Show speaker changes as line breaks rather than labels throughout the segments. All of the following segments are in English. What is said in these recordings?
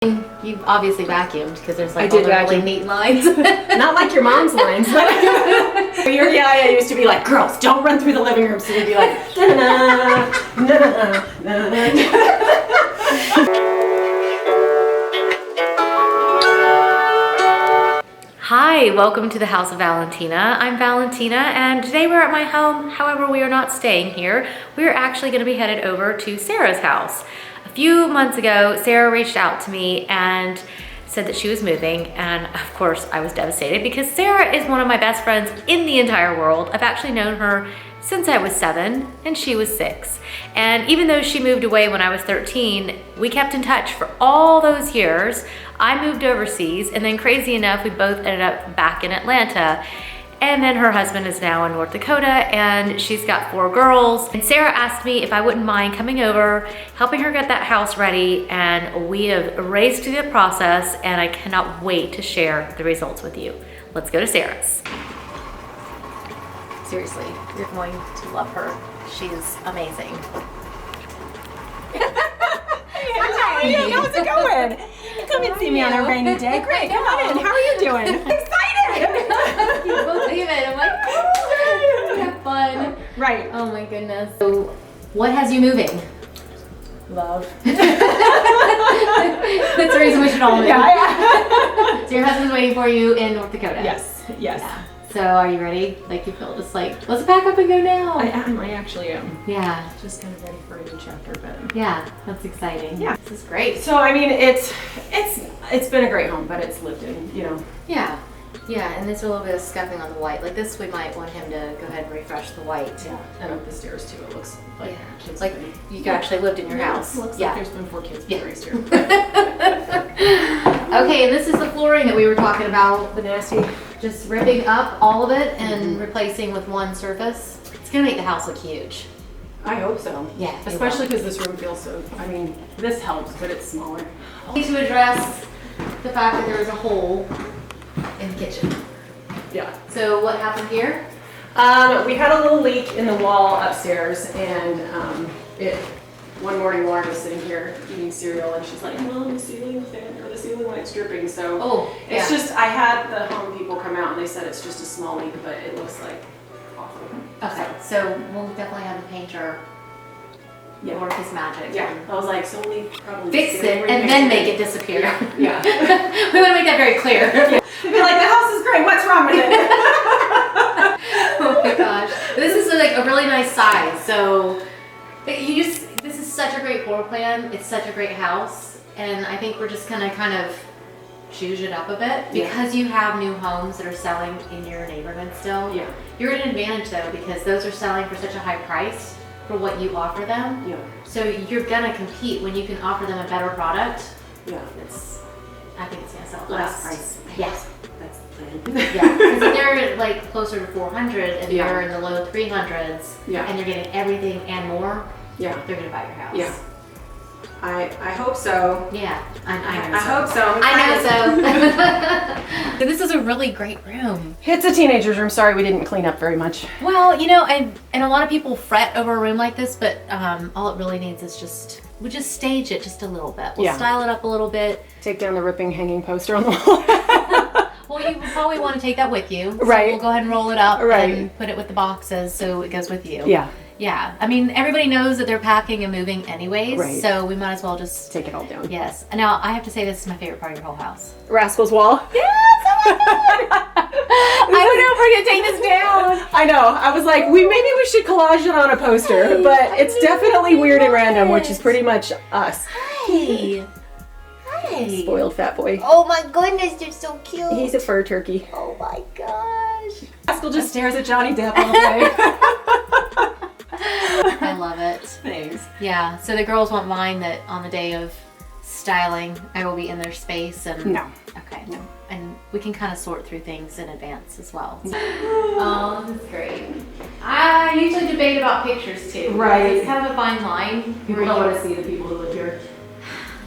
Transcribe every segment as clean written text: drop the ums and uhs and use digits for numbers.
You obviously vacuumed because there's like
I did
all the really
vacuum.
neat lines.
Not like your mom's lines. Your yaya used to be like, girls, don't run through the living room. So you'd be like, na-na, na-na, na-na.
Hi, welcome to the House of Valentina. I'm Valentina and today we're at my home. However, we are not staying here. We are actually going to be headed over to Sarah's house. A few months ago, Sarah reached out to me and said that she was moving, and of course I was devastated because Sarah is one of my best friends in the entire world. I've actually known her since I was 7 and she was 6. And even though she moved away when I was 13, we kept in touch for all those years. I moved overseas, and then crazy enough, we both ended up back in Atlanta. And then her husband is now in North Dakota and she's got 4 girls. And Sarah asked me if I wouldn't mind coming over, helping her get that house ready, and we have raced through the process and I cannot wait to share the results with you. Let's go to Sarah's. Seriously, you're going to love her. She's amazing.
Hi, how's it going? Come and see me on a rainy day. Great, come on in. How are you doing? Excited!
You won't believe it. I'm like, oh, we have fun.
Right.
Oh my goodness. So, what has you moving?
Love.
That's the reason we should all move.
Yeah.
So your husband's waiting for you in North Dakota.
Yes, yes.
Yeah. So are you ready? Like you feel just like, let's pack up and go now.
I actually am.
Yeah.
Just kind of ready for a new chapter, but
Yeah, that's exciting.
Yeah.
This is great.
so I mean it's been a great home, but it's lived in, you know.
Yeah. Yeah, and there's a little bit of scuffing on the white. Like this, we might want him to go ahead and refresh the white.
Yeah. And up the stairs too. It looks like kids.
Like you actually lived in your house.
Looks like there's been 4 kids being raised here.
Okay, and this is the flooring that we were talking about.
The nasty.
Just ripping up all of it and replacing with one surface. It's gonna make the house look huge.
I hope so.
Yeah. it
Especially
will.
because this room feels so, I mean, this helps, but it's smaller.
Need to address the fact that there was a hole in the kitchen.
Yeah.
So what happened here?
We had a little leak in the wall upstairs, and one morning Lauren was sitting here eating cereal, and she's like, "Mom, the ceiling fan or the ceiling light's dripping." So it's just I had the home people come out, and they said it's just a small leak, but it looks like awful.
Okay, so we'll definitely have the painter work his magic.
Yeah. I was like, so we probably
Fix it and then make it disappear.
Yeah.
We want to make that very clear.
Yeah. They'd be like, the house is great. What's wrong with it?
Oh my gosh. This is like a really nice size. So this is such a great floor plan. It's such a great house. And I think we're just going to kind of juice it up a bit because you have new homes that are selling in your neighborhood still.
Yeah.
You're at an advantage though because those are selling for such a high price for what you offer them.
Yeah.
So you're going to compete when you can offer them a better product.
Yeah.
I think it's going to sell
Less
fast.
price.
Yes.
That's the plan.
Yeah, because if they're like closer to 400 and
Yeah.
you're in the low 300s and you're getting everything and more,
Yeah.
they're gonna buy your house.
Yeah. I hope so.
Yeah, I
hope so.
I know so. So this is a really great room.
It's a teenager's room. Sorry, we didn't clean up very much.
Well, you know, and a lot of people fret over a room like this, but all it really needs is we just stage it just a little bit. We'll style it up a little bit.
Take down the ripping hanging poster on the wall.
Well, you probably want to take that with you. So
Right.
we'll go ahead and roll it up
Right.
and put it with the boxes so it goes with you.
Yeah.
Yeah. I mean, everybody knows that they're packing and moving anyways.
Right.
So we might as well just
Take it all down.
Yes. And now I have to say this is my favorite part of your whole house.
Rascal's wall.
Yes! Oh my god! I don't know if we're gonna take this down.
I know. I was like, maybe we should collage it on a poster, but it's definitely weird and random, which is pretty much us.
Hi. Hi.
Spoiled fat boy.
Oh my goodness, you're so cute.
He's a fur turkey.
Oh my gosh.
Rascal just stares at Johnny Depp all day.
I love it.
Thanks.
Yeah. So the girls won't mind that on the day of styling, I will be in their space and
No.
Okay.
No.
And we can kind of sort through things in advance as well. Oh, this is great. I usually debate about pictures too.
Right.
It's kind of a fine line.
People don't want to see the people who live here.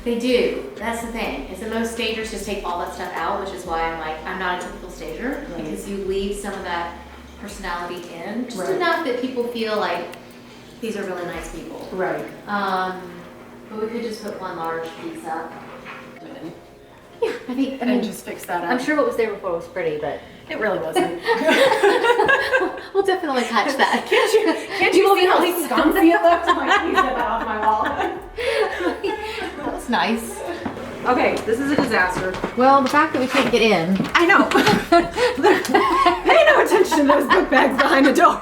They do. That's the thing. It's the most stagers just take all that stuff out, which is why I'm not a typical stager because you leave some of that personality in, just enough that people feel like these are really nice people.
Right.
But we could just put one large piece up.
and just fix that up.
I'm sure what was there before was pretty, but
it really wasn't.
we'll definitely patch that.
Can't you see how scumsy it looked? I'm like, please get that off my wall.
That was nice.
Okay, this is a disaster.
Well, the fact that we can't get in.
I know. Pay no attention to those book bags behind the door.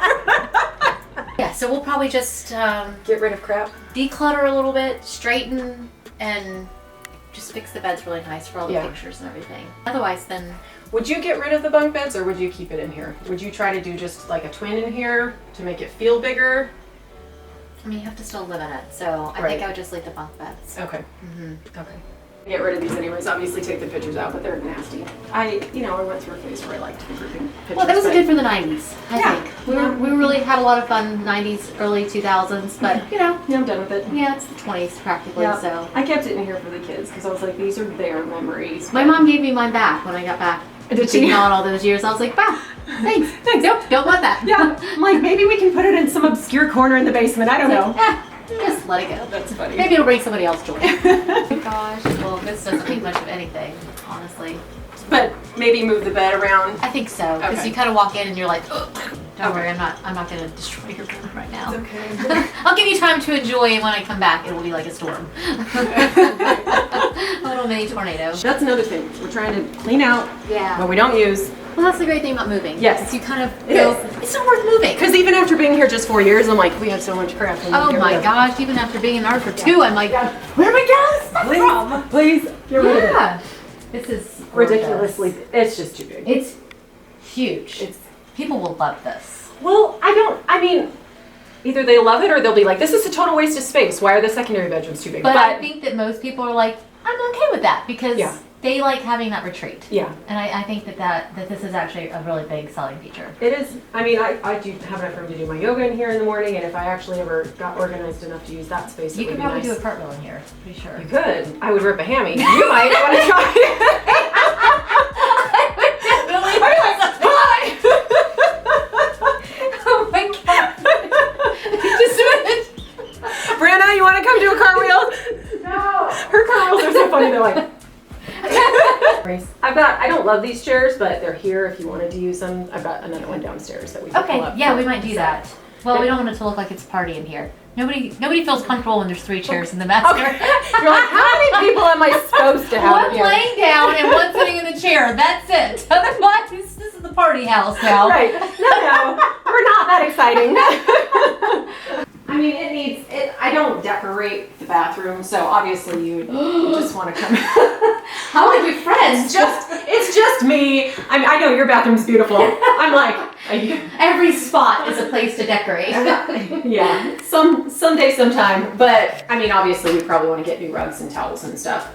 Yeah, so we'll probably just
Get rid of crap.
declutter a little bit, straighten, and just fix the beds really nice for all the pictures and everything. Otherwise, then...
Would you get rid of the bunk beds or would you keep it in here? Would you try to do just like a twin in here to make it feel bigger?
I mean, you have to still live in it, so I think I would just leave the bunk beds.
Okay. Okay. Get rid of these anyways. Obviously take the pictures out, but they're nasty. I went through a phase where I liked the grouping pictures.
Well, that was good for the 90s, I think. We really had a lot of fun 90s, early 2000s, but
Yeah, I'm done with it.
yeah, it's the 20s practically, so.
I kept it in here for the kids because I was like, these are their memories.
My mom gave me mine back when I got back.
Did she?
Being gone all those years, I was like, wow, thanks. Nope, don't want that.
Yeah, I'm like, maybe we can put it in some obscure corner in the basement. I don't know.
Just let it go.
That's funny.
Maybe it'll bring somebody else joy. Oh my gosh. Well, this doesn't make much of anything, honestly.
But maybe move the bed around.
I think so, because
Okay.
you kind of walk in and you're like, oh, don't worry, I'm not going to destroy your room right now.
It's okay.
I'll give you time to enjoy, and when I come back, it will be like a storm. A little mini tornado.
That's another thing. We're trying to clean out
Yeah.
what we don't use.
Well, that's the great thing about moving.
Yes.
is you kind of
It
go,
is.
it's not worth moving.
Because even after being here just 4 years, I'm like, we have so much crap.
Oh my gosh, even after being in art for 2, I'm like, where am I going?
Please, get rid of it.
Yeah. This is
Ridiculously, it's just too big.
It's huge. People will love this.
Well, I mean, either they love it or they'll be like, this is a total waste of space. Why are the secondary bedrooms too big?
But I think that most people are like, I'm okay with that because
Yeah.
they like having that retreat.
Yeah.
And I think that this is actually a really big selling feature.
It is. I mean, I do have enough room to do my yoga in here in the morning, and if I actually ever got organized enough to use that space,
You
it would
could
be
probably
nice.
do a cartwheel in here, pretty sure.
You could. I would rip a hammy. You might want to try.
Oh my god. Just a minute.
Brianna, you want to come do a cartwheel? No. Her cartwheels are so funny. They're like. I don't love these chairs, but they're here if you wanted to use them. I've got another one downstairs that we can pull
Okay,
up.
yeah, we might do that. Well, we don't want it to look like it's a party in here. Nobody feels comfortable when there's 3 chairs in the master.
You're like, how many people am I supposed to have
One
in here?
laying down and one sitting in the chair. That's it. Otherwise, this is the party house now.
Right. No, we're not that exciting. I mean, it needs it. I don't decorate the bathroom, so obviously you just want to come.
How are we friends?
It's just me. I know your bathroom's beautiful. I'm like,
Every spot is a place to decorate.
yeah, someday, sometime. But I mean, obviously, we probably want to get new rugs and towels and stuff.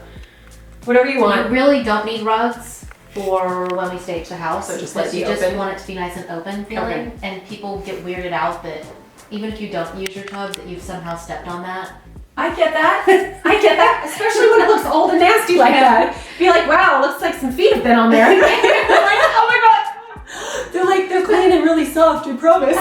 Whatever you want.
You really don't need rugs for when we stage the house.
So just
because
let
you
it be
just
open.
want it to be nice and open feeling.
Okay.
And people get weirded out that even if you don't use your tubs, that you've somehow stepped on that.
I get that. I get that, especially when it looks old and nasty like that. Be like, wow, it looks like some feet have been on there. Like, oh my god. They're clean and really soft, I promise.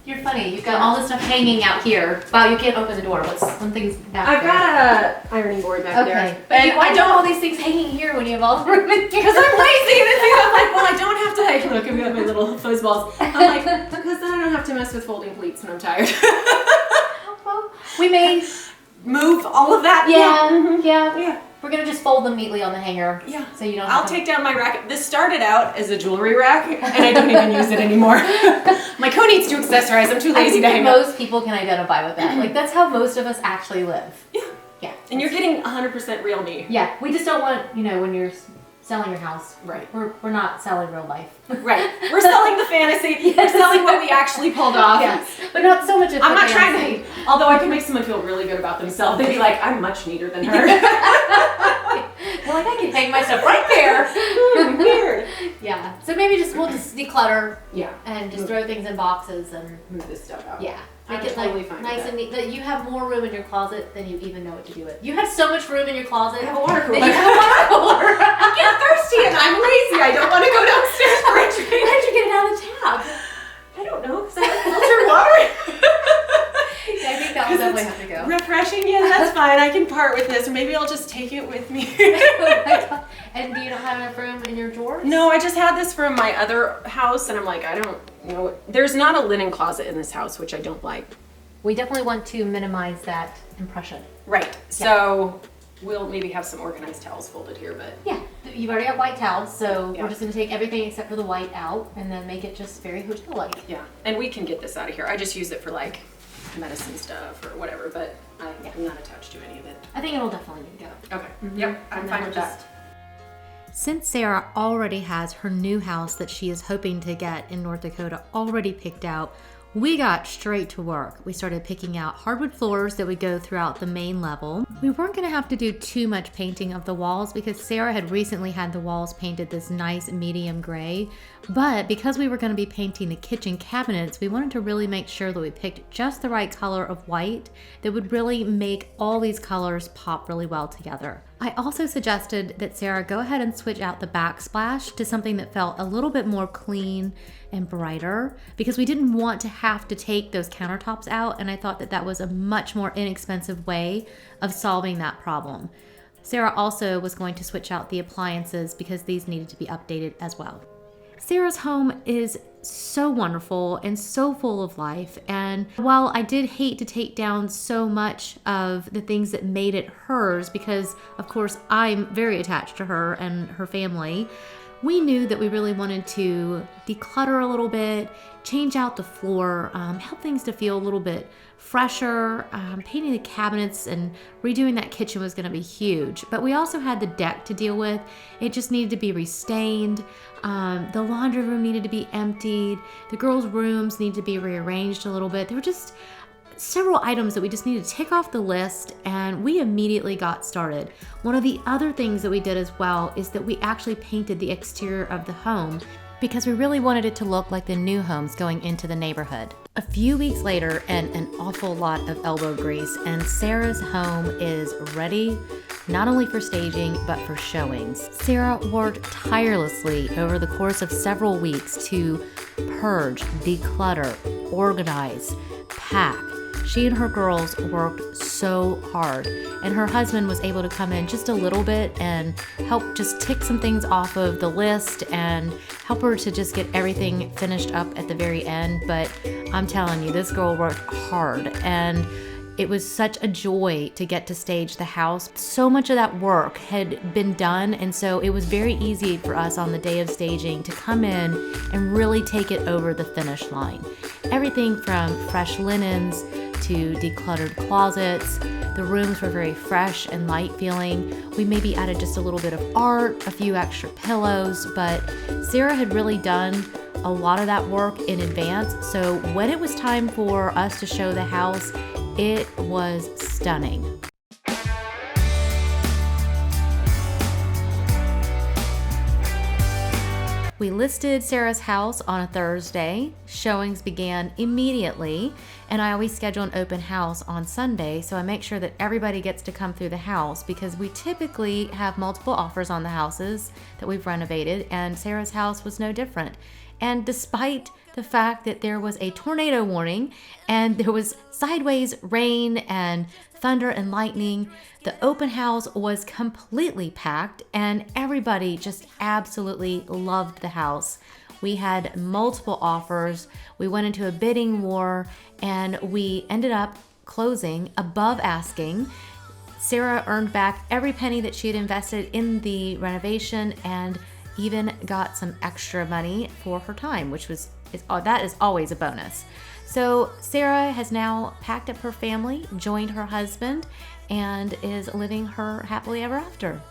You're funny. You've got all this stuff hanging out here. Wow, you can't open the door. What's one thing's back
I've
there?
got a ironing board back there.
Okay. But
And
why
I
don't
don't
all these things hanging here when you have all the room in here?
because I'm lazy and I'm like, well, I don't have to like look, I've got my little fuzzballs. I'm like, because then I don't have to mess with folding pleats when I'm tired.
Well, we may.
Move all of that.
Yeah. We're gonna just fold them neatly on the hanger.
Yeah.
So you don't.
I'll take down my rack. This started out as a jewelry rack, and I don't even use it anymore. My co needs to accessorize. I'm too lazy to hang up.
Most people can identify with that. Like that's how most of us actually live.
Yeah.
Yeah.
And you're getting 100% real me.
Yeah. We just don't want when you're selling your house.
Right.
We're not selling real life.
Right. We're selling the fantasy. We're selling what we actually pulled off.
Yes. But not so much of
I'm
the
not trying
fantasy.
to. Although I can make someone feel really good about themselves. They'd be like, I'm much neater than her.
They're like, I can hang my stuff right there.
Weird.
Yeah. So maybe we'll just declutter
Yeah.
and just throw things in boxes and
Move this stuff out.
yeah.
I'm
Make it
totally
like
fine
nice
with
and neat. That you have more room in your closet than you even know what to do with. You have so much room in your closet.
I have a water cooler.
That you have a water cooler.
I get thirsty and I'm lazy. I don't want to go downstairs for a drink.
How did you get it out of the tap?
I don't know, because I have filtered water.
Yeah, I think that will definitely have to go.
refreshing? Yeah, that's fine. I can part with this, or maybe I'll just take it with me.
Oh my God. And do you not have enough room in your drawers?
No, I just had this from my other house, and I'm like, I don't, there's not a linen closet in this house, which I don't like.
We definitely want to minimize that impression.
Right. So we'll maybe have some organized towels folded here, but
yeah, you've already got white towels, so
yeah.
we're just going to take everything except for the white out and then make it just very hotel-like.
Yeah, and we can get this out of here. I just use it for like medicine stuff or whatever, but I'm not attached to any of it.
I think it'll definitely need to go.
Okay. Yep, I'm fine with that.
Since Sarah already has her new house that she is hoping to get in North Dakota already picked out, we got straight to work. We started picking out hardwood floors that would go throughout the main level. We weren't gonna have to do too much painting of the walls because Sarah had recently had the walls painted this nice medium gray, but because we were gonna be painting the kitchen cabinets, we wanted to really make sure that we picked just the right color of white that would really make all these colors pop really well together. I also suggested that Sarah go ahead and switch out the backsplash to something that felt a little bit more clean and brighter because we didn't want to have to take those countertops out, and I thought that that was a much more inexpensive way of solving that problem. Sarah also was going to switch out the appliances because these needed to be updated as well. Sarah's home is so wonderful and so full of life, and while I did hate to take down so much of the things that made it hers, because of course I'm very attached to her and her family, we knew that we really wanted to declutter a little bit, change out the floor, help things to feel a little bit fresher. Painting the cabinets and redoing that kitchen was going to be huge, but we also had the deck to deal with. It just needed to be restained. The laundry room needed to be emptied. The girls' rooms needed to be rearranged a little bit. There were just several items that we just needed to tick off the list, and we immediately got started. One of the other things that we did as well is that we actually painted the exterior of the home because we really wanted it to look like the new homes going into the neighborhood. A few weeks later, and an awful lot of elbow grease, and Sarah's home is ready not only for staging but for showings. Sarah worked tirelessly over the course of several weeks to purge, declutter, organize, pack. She and her girls worked so hard, and her husband was able to come in just a little bit and help just tick some things off of the list and help her to just get everything finished up at the very end. But I'm telling you, this girl worked hard, and it was such a joy to get to stage the house. So much of that work had been done, and so it was very easy for us on the day of staging to come in and really take it over the finish line. Everything from fresh linens to decluttered closets. The rooms were very fresh and light feeling. We maybe added just a little bit of art, a few extra pillows, but Sarah had really done a lot of that work in advance. So when it was time for us to show the house, it was stunning. We listed Sarah's house on a Thursday. Showings began immediately, and I always schedule an open house on Sunday, so I make sure that everybody gets to come through the house because we typically have multiple offers on the houses that we've renovated, and Sarah's house was no different. And despite the fact that there was a tornado warning and there was sideways rain and thunder and lightning, the open house was completely packed and everybody just absolutely loved the house. We had multiple offers. We went into a bidding war and we ended up closing above asking. Sarah earned back every penny that she had invested in the renovation and even got some extra money for her time, which that is always a bonus. So Sarah has now packed up her family, joined her husband, and is living her happily ever after.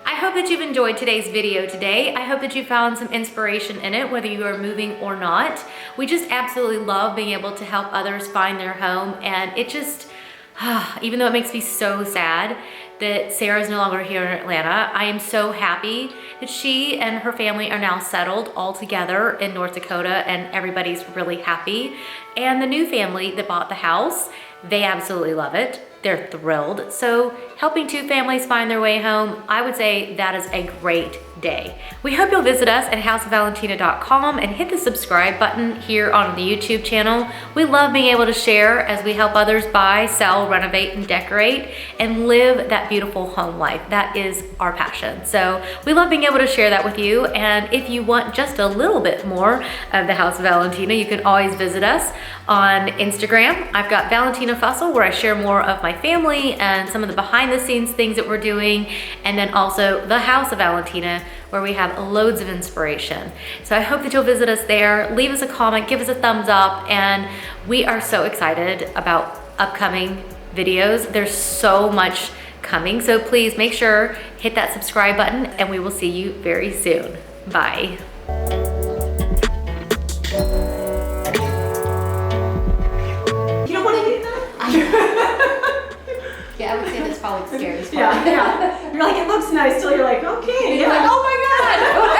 I hope that you've enjoyed today's video today. I hope that you found some inspiration in it, whether you are moving or not. We just absolutely love being able to help others find their home, and it just, even though it makes me so sad that Sarah's no longer here in Atlanta, I am so happy that she and her family are now settled all together in North Dakota, and everybody's really happy. And the new family that bought the house, they absolutely love it. they're thrilled. So helping two families find their way home, I would say that is a great day. We hope you'll visit us at houseofvalentina.com and hit the subscribe button here on the YouTube channel. We love being able to share as we help others buy, sell, renovate, and decorate, and live that beautiful home life. That is our passion. So we love being able to share that with you. And if you want just a little bit more of the House of Valentina, you can always visit us on Instagram. I've got Valentina Fussell, where I share more of my family and some of the behind the scenes things that we're doing. And then also the House of Valentina, where we have loads of inspiration. So I hope that you'll visit us there. Leave us a comment, give us a thumbs up, and we are so excited about upcoming videos. There's so much coming, so please make sure, hit that subscribe button, and we will see you very soon. Bye.
You don't want to do that?
Yeah, I would say that's probably the scariest part.
Yeah. You're like, it looks nice till you're like, okay.
You're like, oh my God.